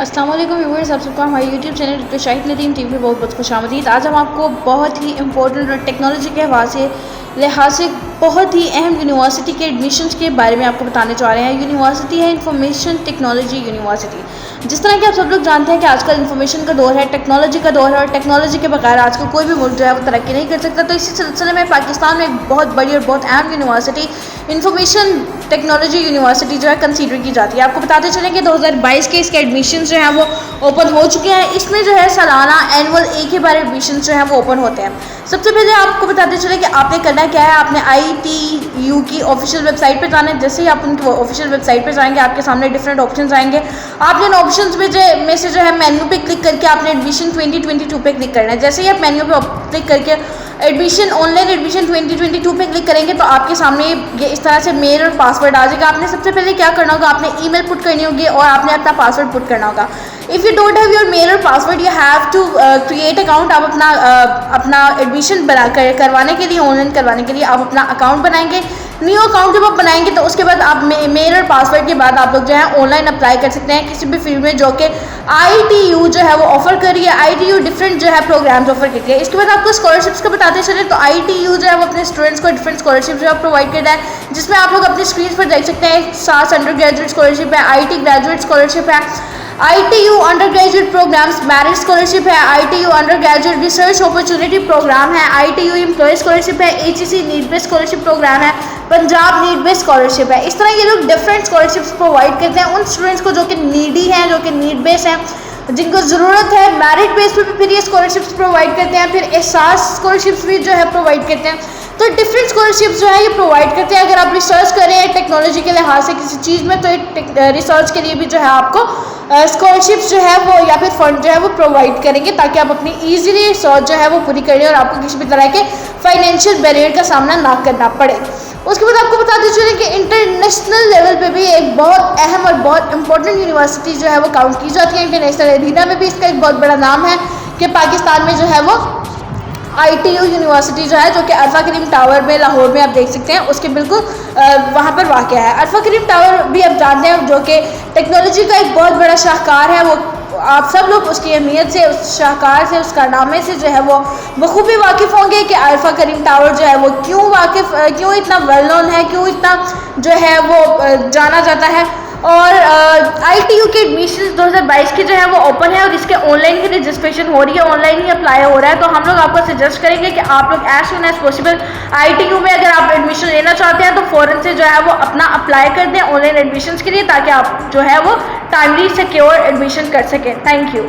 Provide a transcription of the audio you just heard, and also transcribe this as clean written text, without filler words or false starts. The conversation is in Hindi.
अस्सलाम वालेकुम व्यूअर्स, आप सबका हमारे YouTube channel doctor Shahid Nadeem TV में बहुत बहुत खुशामदीद। आज हम आपको बहुत ही इंपॉर्टेंट और टेक्नोलॉजी के लिहाज से बहुत ही अहम यूनिवर्सिटी के एडमिशन्स के बारे में आपको बताने जा रहे हैं। यूनिवर्सिटी है इंफॉर्मेशन टेक्नोलॉजी यूनिवर्सिटी। जिस तरह कि आप सब लोग जानते हैं कि आजकल इंफॉर्मेशन का दौर है, टेक्नोलॉजी का दौर है, और टेक्नोलॉजी के बगैर आजकल कोई भी मुल्क जो है वो तरक्की नहीं कर सकता। तो इसी सिलसिले में पाकिस्तान में एक बहुत बड़ी और बहुत अहम यूनिवर्सिटी इंफॉर्मेशन टेक्नोलॉजी यूनिवर्सिटी जो है कंसीडर की जाती है। आपको बताते चलें कि 2022 के इसके एडमिशन जो हैं वो ओपन हो चुके हैं। इसमें जो है सालाना एनुअल एक ही बार एडमिशन जो हैं वो ओपन होते हैं। सबसे पहले आपको बताते चलें कि आपने करना क्या है। आपने ITU की ऑफिशियल वेबसाइट पे जाना है। जैसे ही आप उनकी ऑफिशियल वेबसाइट पे जाएंगे, आपके सामने डिफरेंट ऑप्शंस आएंगे। आपने इन ऑप्शंस में से जो है मेन्यू पे क्लिक करके आपने एडमिशन 2022 पे क्लिक करना है। जैसे ही आप मेन्यू पे क्लिक करके एडमिशन ऑनलाइन एडमिशन 2022 पे क्लिक करेंगे तो आपके सामने ये इस तरह से मेल और पासवर्ड आ जाएगा। आपने सबसे पहले क्या करना होगा, आपने ईमेल पुट करनी होगी और आपने अपना पासवर्ड पुट करना होगा। If you don't have your mail और password, you have to create account. आप अपना एडमिशन करवाने के लिए, ऑनलाइन करवाने के लिए आप अपना अकाउंट बनाएंगे। न्यू अकाउंट जब आप बनाएंगे तो उसके बाद आप मेल और पासवर्ड के बाद आप लोग जो है ऑनलाइन अप्लाई कर सकते हैं किसी भी फील्ड में जो कि ITU जो है वो ऑफर कर रही है। ITU डिफरेंट जो है प्रोग्राम्स ऑफर करती है। इसके बाद आपको स्कॉलरशिप्स का बताते चले तो ITU जो है वो अपने स्टूडेंट्स को डिफरेंट स्कॉलरशिप जो है प्रोवाइड करता है, जिसमें आप लोग अपनी स्क्रीन पर देख सकते हैं। SAS अंडर ग्रेजुएट स्कॉलरशिप है, IT ग्रेजुएट स्कॉलरशिप है, ITU undergraduate programmes merit scholarship है, ITU undergraduate research opportunity programme है, ITU एम्प्लॉय स्कॉलरशिप है, HEC need based scholarship programme है, पंजाब नीड बेस्ड स्कॉलरशिप है। इस तरह ये लोग डिफरेंट स्कॉलरशिप्स प्रोवाइड करते हैं उन स्टूडेंट्स को जो कि नीडी हैं, जो कि नीड बेस्ड हैं, जिनको ज़रूरत है। मैरिट बेस पे भी फिर ये स्कॉलरशिप्स प्रोवाइड करते हैं। फिर SAS स्कॉलरशिप्स भी जो है प्रोवाइड करते हैं। तो डिफरेंट स्कॉलरशिप्स जो है ये प्रोवाइड करते हैं। अगर आप रिसर्च करें टेक्नोलॉजी के लिहाज से किसी चीज़ में, तो रिसर्च के लिए भी जो है आपको स्कॉलरशिप्स जो है वो या फिर फंड जो है वो प्रोवाइड करेंगे ताकि आप अपनी ईजिली रिसर्च जो है वो पूरी करें और आपको किसी भी तरह के फाइनेंशियल बैरियर का सामना ना करना पड़े। उसके बाद आपको बताते चलें कि इंटरनेशनल लेवल पे भी एक बहुत अहम और बहुत इंपॉर्टेंट यूनिवर्सिटी जो है वो काउंट की जाती है। इंटरनेशनल एरिना में भी इसका एक बहुत बड़ा नाम है कि पाकिस्तान में जो है वो ITU यूनिवर्सिटी जो है, जो कि अल्फा करीम टावर में लाहौर में आप देख सकते हैं, उसके बिल्कुल वहाँ पर वाक़या है। अल्फा करीम टावर भी आप जानते हैं जो कि टेक्नोलॉजी का एक बहुत बड़ा शाहकार है। वो आप सब लोग उसकी अहमियत से, उस शाहकार से, उस कारनामे से जो है वो बखूबी वाकिफ़ होंगे कि अल्फा करीम टावर जो है वो क्यों इतना वेल नोन है, क्यों इतना जो है वो जाना जाता है। और ITU के एडमिशन 2022 की जो है वो ओपन है और इसके ऑनलाइन ही रजिस्ट्रेशन हो रही है, ऑनलाइन ही अप्लाई हो रहा है। तो हम लोग आपको सजेस्ट करेंगे कि आप लोग as soon as possible ITU में अगर आप एडमिशन लेना चाहते हैं तो फ़ौरन से जो है वो अपना अप्लाई कर दें ऑनलाइन एडमिशन के लिए, ताकि आप जो है वो टाइमली सिक्योर एडमिशन कर सकें। Thank you.